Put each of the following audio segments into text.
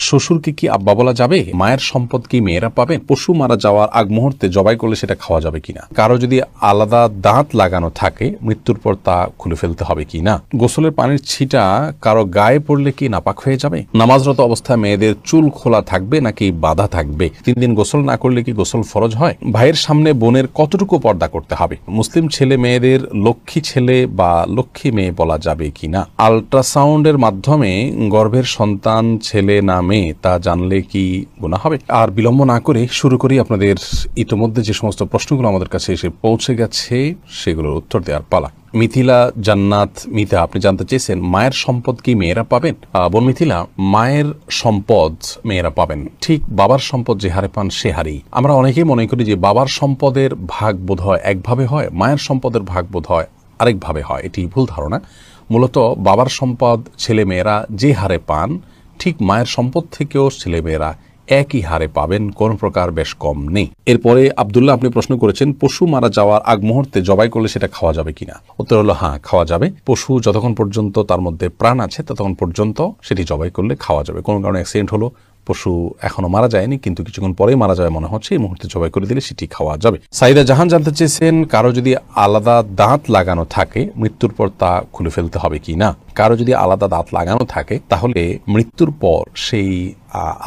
শ্বশুরকে কি আব্বা বলা যাবে? মায়ের সম্পদ কি মেয়েরা পাবেন? পশু মারা যাওয়ার আগ মুহূর্তে জবাই করলে সেটা খাওয়া যাবে কিনা? কারো যদি আলাদা দাঁত লাগানো থাকে মৃত্যুর পর তা খুলে ফেলতে হবে কিনা? গোসলের পানির ছিটা কারো গায়ে পড়লে কি নাপাক হয়ে যাবে? নামাজরত অবস্থায় মেয়েদের চুল খোলা থাকবে নাকি বাঁধা থাকবে? 3 দিন গোসল না করলে কি গোসল ফরজ হয়? ভাইয়ের সামনে বোনের কতটুকু পর্দা করতে হবে? মুসলিম ছেলে মেয়েদের লক্ষ্মী ছেলে বা লক্ষ্মী মেয়ে বলা যাবে কিনা? আল্ট্রাসাউন্ডের মাধ্যমে গর্ভের সন্তান ছেলে না মেয়ে তা জানলে কি গুনাহ হবে? আর বিলম্ব না করে শুরু করি। আপনাদের ইতোমধ্যে যে সমস্ত প্রশ্নগুলো আমাদের কাছে এসে পৌঁছে গেছে সেগুলোর উত্তর দেওয়ার পালা। মিথিলা জান্নাত মিতা, আপনি জানতে চেয়েছেন মায়ের সম্পদ কি মেয়েরা পাবেন? বোন মিথিলা, মায়ের সম্পদ মেয়েরা পাবেন, ঠিক বাবার সম্পদ যে হারে পান সে হারেই। আমরা অনেকেই মনে করি যে বাবার সম্পদের ভাগ বোধ হয় একভাবে হয়, মায়ের সম্পদের ভাগ বোধ হয় আরেকভাবে হয়। এটি ভুল ধারণা। মূলত বাবার সম্পদ ছেলে মেয়েরা যে হারে পান ঠিক মায়ের সম্পদ থেকেও ছেলে মেয়েরা একই হারে পাবেন, কোন প্রকার বেশ কম নেই। এরপরে আব্দুল্লাহ, আপনি প্রশ্ন করেছেন পশু মারা যাওয়ার আগ মুহূর্তে জবাই করলে সেটা খাওয়া যাবে কিনা? উত্তর হলো হ্যাঁ, খাওয়া যাবে। পশু যতক্ষণ পর্যন্ত তার মধ্যে প্রাণ আছে ততক্ষণ পর্যন্ত সেটি জবাই করলে খাওয়া যাবে। কোনো কারণে অ্যাক্সিডেন্ট হলো, পশু এখনো মারা যায়নি কিন্তু কিছুক্ষণ পরেই মারা যাবে মনে হচ্ছে, এই মুহূর্তে জবাই করে দিলে সেটি খাওয়া যাবে। সাইদা জাহান জানতে চেয়েছেন কারো যদি আলাদা দাঁত লাগানো থাকে মৃত্যুর পর তা খুলে ফেলতে হবে কি না? কারো যদি আলাদা দাঁত লাগানো থাকে তাহলে মৃত্যুর পর সেই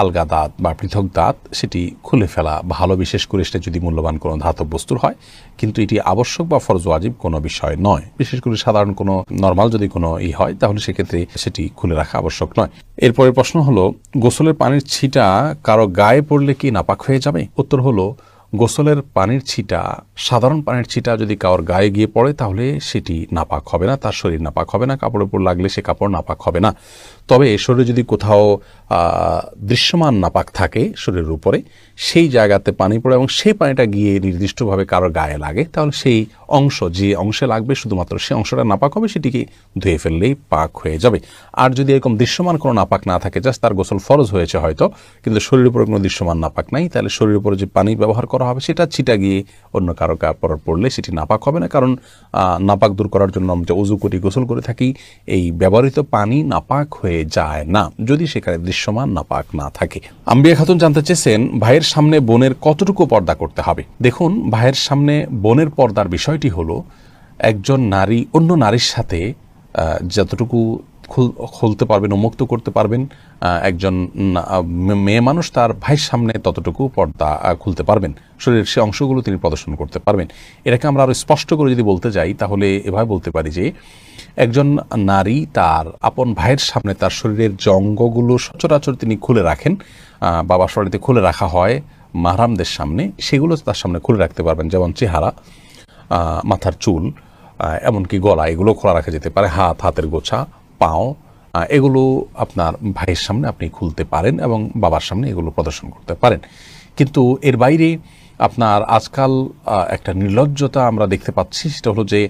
আলগা দাঁত বা পৃথক দাঁত সেটি খুলে ফেলা ভালো, বিশেষ করে সেটা যদি মূল্যবান কোনো ধাতব বস্তুর হয়। কিন্তু এটি আবশ্যক বা ফরজ ওয়াজিব কোনো বিষয় নয়। বিশেষ করে সাধারণ কোনো নর্মাল যদি কোনো হয় তাহলে সেক্ষেত্রে সেটি খুলে রাখা আবশ্যক নয়। এরপরের প্রশ্ন হলো গোসলের পানির ছিটা কারো গায়ে পড়লে কি নাপাক হয়ে যাবে? উত্তর হলো গোসলের পানির ছিটা, সাধারণ পানির ছিটা যদি কারোর গায়ে গিয়ে পড়ে তাহলে সেটি নাপাক হবে না, তার শরীর নাপাক হবে না, কাপড়ের উপর লাগলে সে কাপড় নাপাক হবে না। তবে শরীরে যদি কোথাও দৃশ্যমান নাপাক থাকে শরীরের উপরে, সেই জায়গাতে পানি পড়ে এবং সেই পানিটা গিয়ে নির্দিষ্টভাবে কারোর গায়ে লাগে তাহলে সেই অংশ, যে অংশে লাগবে শুধুমাত্র সেই অংশটা নাপাক হবে, সেটিকে ধুয়ে ফেললেই পাক হয়ে যাবে। আর যদি এরকম দৃশ্যমান কোনো নাপাক না থাকে, জাস্ট তার গোসল ফরজ হয়েছে হয়তো কিন্তু শরীরের উপরে কোনো দৃশ্যমান নাপাক নাই, তাহলে শরীরের উপরে যে পানি ব্যবহার করা হবে সেটা ছিটা গিয়ে অন্য কারো কাপড় পড়লে সেটি নাপাক হবে না। কারণ নাপাক দূর করার জন্য আমরা উজু করি, গোসল করে থাকি, এই ব্যবহৃত পানি নাপাক হয়ে যায় না যদি সেখানে দৃশ্যমান নাপাক না থাকে। আম্বিয়া খাতুন জানতে চেয়েছেন ভাইয়ের সামনে বোনের কতটুকু পর্দা করতে হবে? দেখুন, ভাইয়ের সামনে বোনের পর্দার বিষয়টি হলো একজন নারী অন্য নারীর সাথে যতটুকু খুলতে পারবেন, উন্মুক্ত করতে পারবেন, একজন মেয়ে মানুষ তার ভাইয়ের সামনে ততটুকু পর্দা খুলতে পারবেন, শরীরের সে অংশগুলো তিনি প্রদর্শন করতে পারবেন। এটাকে আমরা আরো স্পষ্ট করে যদি বলতে যাই তাহলে এভাবে বলতে পারি যে একজন নারী তার আপন ভাইয়ের সামনে তার শরীরের যে অঙ্গগুলো সচরাচর তিনি খুলে রাখেন, বাবা শরীরে খুলে রাখা হয় মাহরামদের সামনে, সেগুলো তার সামনে খুলে রাখতে পারবেন। যেমন চেহারা, মাথার চুল, এমনকি গলা, এগুলো খোলা রাখা যেতে পারে। হাত, হাতের গোছা, পাও, এগুলো আপনার ভাইয়ের সামনে আপনি খুলতে পারেন এবং বাবার সামনে এগুলো প্রদর্শন করতে পারেন। কিন্তু এর বাইরে আপনার আজকাল একটা নির্লজ্জতা আমরা দেখতে পাচ্ছি, সেটা হলো যে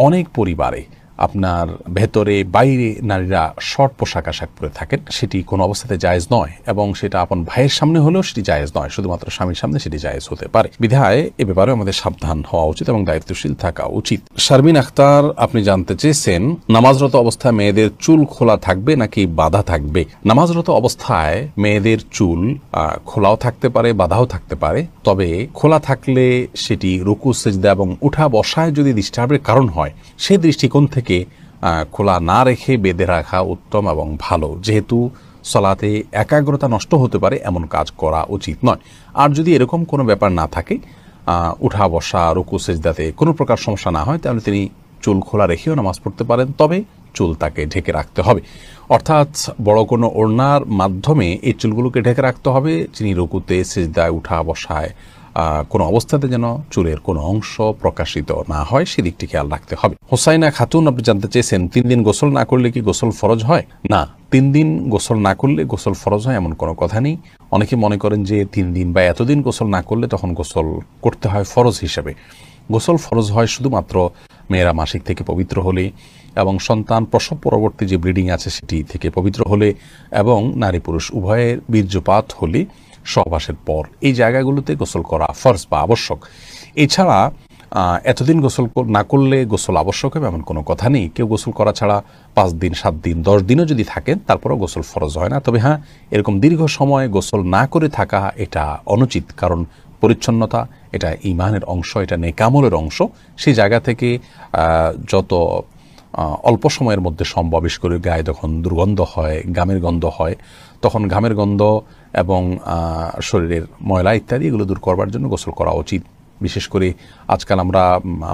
অনেক পরিবারে আপনার ভেতরে বাইরে নারীরা শর্ট পোশাক আশাক পরে থাকেন, সেটি কোনো অবস্থাতে জায়েজ নয় এবং সেটা আপন ভাইয়ের সামনে হলেও সেটি জায়েজ নয়, শুধুমাত্র স্বামীর সামনে সেটি জায়েজ হতে পারে। বিধায় এ ব্যাপারে আমাদের সাবধান হওয়া উচিত এবং দায়িত্বশীল থাকা উচিত। শারমিন আখতার, আপনি জানতে চেয়েছেন নামাজরত অবস্থায় মেয়েদের চুল খোলা থাকবে নাকি বাঁধা থাকবে? নামাজরত অবস্থায় মেয়েদের চুল খোলাও থাকতে পারে, বাঁধাও থাকতে পারে। তবে খোলা থাকলে সেটি রুকু সিজদা এবং উঠা বসায় যদি ডিস্টার্বের কারণ হয়, সেই দৃষ্টিকোণ থেকে খোলা না রেখে বেঁধে রাখা উত্তম এবং ভালো, যেহেতু সলাতে একাগ্রতা নষ্ট হতে পারে এমন কাজ করা উচিত নয়। আর যদি এরকম কোনো ব্যাপার না থাকে, উঠা বসা রুকু সিজদাতে কোনো প্রকার সমস্যা না হয়, তাহলে তিনি চুল খোলা রেখেও নামাজ পড়তে পারেন, তবে চুল তাকে ঢেকে রাখতে হবে। অর্থাৎ বড় কোনো ওড়নার মাধ্যমে এই চুলগুলোকে ঢেকে রাখতে হবে, যিনি রুকুতে সিজদায় উঠা বসায় কোনো অবস্থাতে যেন চুলের কোনো অংশ প্রকাশিত না হয়, সেদিকটি খেয়াল রাখতে হবে। হোসাইনা খাতুন, আপনি জানতে চেয়েছেন 3 দিন গোসল না করলে কি গোসল ফরজ হয়? না, 3 দিন গোসল না করলে গোসল ফরজ হয় এমন কোনো কথা নেই। অনেকে মনে করেন যে 3 দিন বা এতদিন গোসল না করলে তখন গোসল করতে হয় ফরজ হিসেবে। গোসল ফরজ হয় শুধুমাত্র মেয়েরা মাসিক থেকে পবিত্র হলে এবং সন্তান প্রসব পরবর্তী যে ব্লিডিং আছে সেটি থেকে পবিত্র হলে এবং নারী পুরুষ উভয়ের বীর্যপাত হলে সহবাসের পর, এই জায়গাগুলোতে গোসল করা ফরজ বা আবশ্যক। এছাড়া এতদিন গোসল না করলে গোসল আবশ্যক হবে এমন কোনো কথা নেই। কেউ গোসল করা ছাড়া 5 দিন 7 দিন 10 দিনও যদি থাকেন তারপরেও গোসল ফরজ হয় না। তবে হ্যাঁ, এরকম দীর্ঘ সময় গোসল না করে থাকা এটা অনুচিত, কারণ পরিচ্ছন্নতা এটা ঈমানের অংশ, এটা নেকামলের অংশ। সেই জায়গা থেকে যত অল্প সময়ের মধ্যে সম্ভব, বিশেষ করে গায়ে যখন দুর্গন্ধ হয়, ঘামের গন্ধ হয়, তখন ঘামের গন্ধ এবং শরীরের ময়লা ইত্যাদি এগুলো দূর করবার জন্য গোসল করা উচিত। বিশেষ করে আজকাল আমরা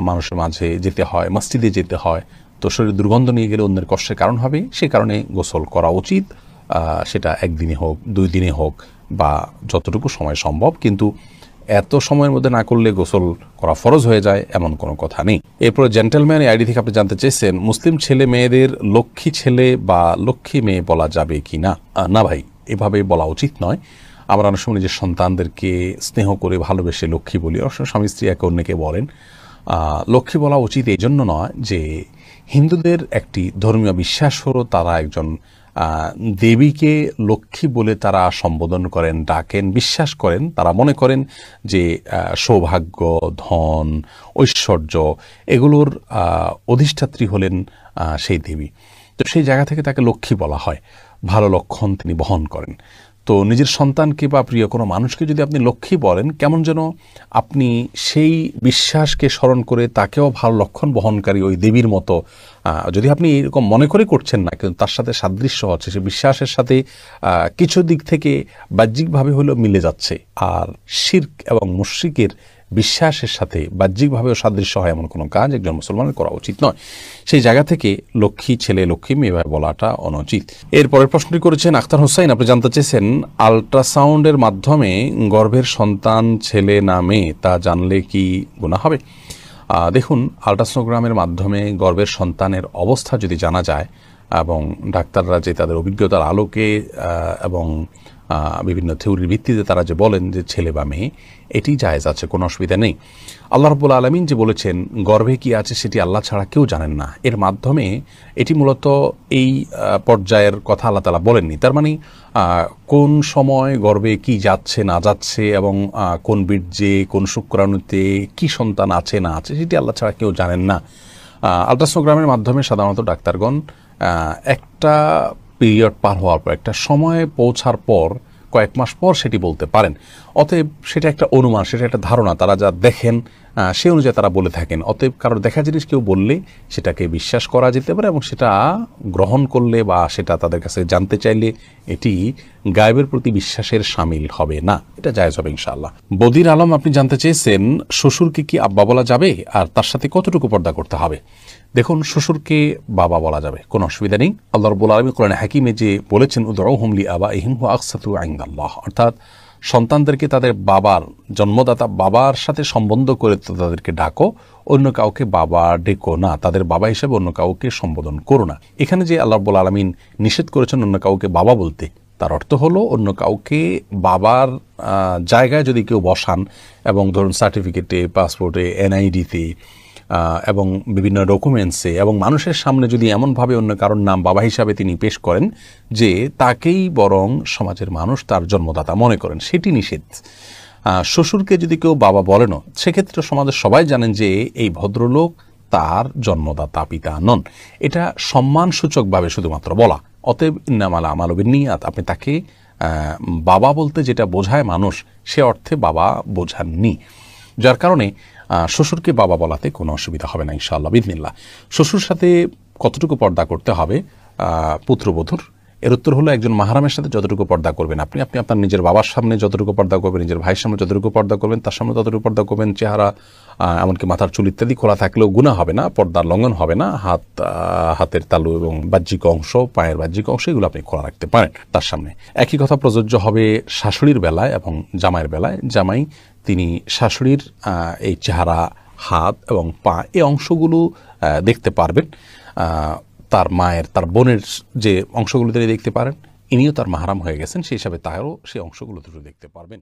মানুষের মাঝে যেতে হয়, মসজিদে যেতে হয়, তো শরীরে দুর্গন্ধ নিয়ে গেলে অন্যের কষ্টের কারণ হবে, সে কারণে গোসল করা উচিত। সেটা একদিনে হোক, 2 দিনে হোক, বা যতটুকু সময় সম্ভব। কিন্তু এত সময়ের মধ্যে না করলে গোসল করা ফরজ হয়ে যায় এমন কোনো কথা নেই। এরপরে জেন্টেলম্যান আইডি থেকে আপনি জানতে চেয়েছেন, মুসলিম ছেলে মেয়েদের লক্ষ্মী ছেলে বা লক্ষ্মী মেয়ে বলা যাবে কি না? না ভাই, এভাবে বলা উচিত নয়। আমরা অনেক সময় নিজের সন্তানদেরকে স্নেহ করে ভালোবেসে লক্ষ্মী বলি, অনেক সময় স্বামী স্ত্রী একে অন্যকে বলেন। লক্ষ্মী বলা উচিত এই জন্য নয় যে হিন্দুদের একটি ধর্মীয় বিশ্বাস হলো তারা একজন দেবীকে লক্ষ্মী বলে তারা সম্বোধন করেন, ডাকেন, বিশ্বাস করেন। তারা মনে করেন যে সৌভাগ্য, ধন, ঐশ্বর্য এগুলোর অধিষ্ঠাত্রী হলেন সেই দেবী। তো সেই জায়গা থেকে তাকে লক্ষ্মী বলা হয়, ভালো লক্ষণ তিনি বহন করেন। তো নিজের সন্তানকে বা প্রিয় কোনো মানুষকে যদি আপনি লক্ষ্মী বলেন, কেমন যেন আপনি সেই বিশ্বাসকে স্মরণ করে তাকেও ভালো লক্ষণ বহনকারী ওই দেবীর মতো, যদি আপনি এরকম মনে করে করছেন না, কিন্তু তার সাথে সাদৃশ্য হচ্ছে, সে বিশ্বাসের সাথে কিছু দিক থেকে বাহ্যিকভাবে হলেও মিলে যাচ্ছে। আর শিরক এবং মুশরিকের বিশ্বাসের সাথে বাহ্যিকভাবেও সাদৃশ্য হয় এমন কোনো কাজ একজন মুসলমানের করা উচিত নয়। সেই জায়গা থেকে লক্ষ্মী ছেলে, লক্ষ্মী মেয়ে বলাটা অনুচিত। এরপরের প্রশ্নটি করেছেন আখতার হোসাইন, আপনি জানতে চেয়েছেন, আল্ট্রাসাউন্ডের মাধ্যমে গর্ভের সন্তান ছেলে না মেয়ে তা জানলে কি গুনাহ হবে? দেখুন, আল্ট্রাসোনোগ্রামের মাধ্যমে গর্ভের সন্তানের অবস্থা যদি জানা যায় এবং ডাক্তাররা যে তাদের অভিজ্ঞতার আলোকে এবং বিভিন্ন থিওরির ভিত্তিতে তারা যে বলেন যে ছেলে বা মেয়ে, এটি জায়েজ আছে, কোনো অসুবিধা নেই। আল্লাহ রাব্বুল আলামিন যে বলেছেন গর্ভে কি আছে সেটি আল্লাহ ছাড়া কেউ জানেন না, এর মাধ্যমে এটি মূলত এই পর্যায়ের কথা আল্লাহ তাআলা বলেননি। তার মানে কোন সময় গর্ভে কি যাচ্ছে না যাচ্ছে এবং কোন বীর্যে, কোন শুক্রাণুতে কি সন্তান আছে না আছে সেটি আল্লাহ ছাড়া কেউ জানেন না। আল্ট্রাসোনোগ্রামের মাধ্যমে সাধারণত ডাক্তারগণ একটা পিরিয়ড পার হওয়ার পর, একটা সময়ে পৌঁছার পর, কয়েক মাস পর সেটি বলতে পারেন। অতএব সেটা একটা অনুমান, সেটা একটা ধারণা, তারা যা দেখেন সে অনুযায়ী তারা বলে থাকেন। অতএব কারোর দেখা জিনিস কেউ বললে সেটাকে বিশ্বাস করা যেতে পারে এবং সেটা গ্রহণ করলে বা সেটা তাদের কাছে জানতে চাইলে এটি গায়েবের প্রতি বিশ্বাসের শামিল হবে না, এটা জায়েজ হবে ইনশাআল্লাহ। বদির আলম, আপনি জানতে চেয়েছেন, শ্বশুরকে কি আব্বা বলা যাবে আর তার সাথে কতটুকু পর্দা করতে হবে? দেখুন, শ্বশুরকে বাবা বলা যাবে, কোনো অসুবিধা নেই। আল্লাহ রাব্বুল আলামিন কোরআনে হাকিমে যে বলেছেন, উদউহুম লিআবাইহিম হুয়া আকসাতু ইনদাল্লাহ, অর্থাৎ সন্তানদেরকে তাদের বাবার, জন্মদাতা বাবার সাথে সম্বন্ধ করে তাদেরকে ডাকো, অন্য কাউকে বাবা ডেকো না, তাদের বাবা হিসেবে অন্য কাউকে সম্বোধন করো না। এখানে যে আল্লাহ রাব্বুল আলামিন নিষেধ করেছেন অন্য কাউকে বাবা বলতে, তার অর্থ হলো অন্য কাউকে বাবার জায়গায় যদি কেউ বসান এবং ধরুন সার্টিফিকেটে, পাসপোর্টে, এনআইডিতে এবং বিভিন্ন ডকুমেন্টসে এবং মানুষের সামনে যদি এমনভাবে অন্য কারোর নাম বাবা হিসাবে তিনি পেশ করেন যে তাকেই বরং সমাজের মানুষ তার জন্মদাতা মনে করেন, সেটি নিষেধ। শ্বশুরকে যদি কেউ বাবা বলেনও, সেক্ষেত্রে সমাজের সবাই জানেন যে এই ভদ্রলোক তার জন্মদাতা পিতা নন, এটা সম্মানসূচকভাবে শুধুমাত্র বলা। অতএব ইন্নামাল আমালু বিন্নিয়াত, আপনি তাকে বাবা বলতে যেটা বোঝায় মানুষ, সে অর্থে বাবা বোঝাননি, যার কারণে শ্বশুরকে বাবা বলাতে কোনো অসুবিধা হবে না ইনশাআল্লাহ বিজনিল্লাহ। শ্বশুর সাথে কতটুকু পর্দা করতে হবে পুত্রবধূর? এর উত্তর হলো, একজন মাহরামের সাথে যতটুকু পর্দা করবেন আপনি আপনার নিজের বাবার সামনে যতটুকু পর্দা করবেন, নিজের ভাইয়ের সামনে যতটুকু পর্দা করবেন, তার সামনে ততটুকু পর্দা করবেন। চেহারা, এমনকি মাথার চুল ইত্যাদি খোলা থাকলেও গুনাহ হবে না, পর্দার লঙ্ঘন হবে না। হাতের তালু এবং বাহ্যিক অংশ, পায়ের বাহ্যিক অংশ, এগুলো আপনি খোলা রাখতে পারেন তার সামনে। একই কথা প্রযোজ্য হবে শাশুড়ির বেলায় এবং জামাইয়ের বেলায়। জামাই তিনি শাশুড়ির এই চেহারা, হাত এবং পা, এই অংশগুলো দেখতে পারবেন। তার মায়ের, তার বোনের যে অংশগুলো তিনি দেখতে পারেন, ইনিও তার মাহরাম হয়ে গেছেন, সেই হিসাবে তারও সেই অংশগুলো দুটো দেখতে পারবেন।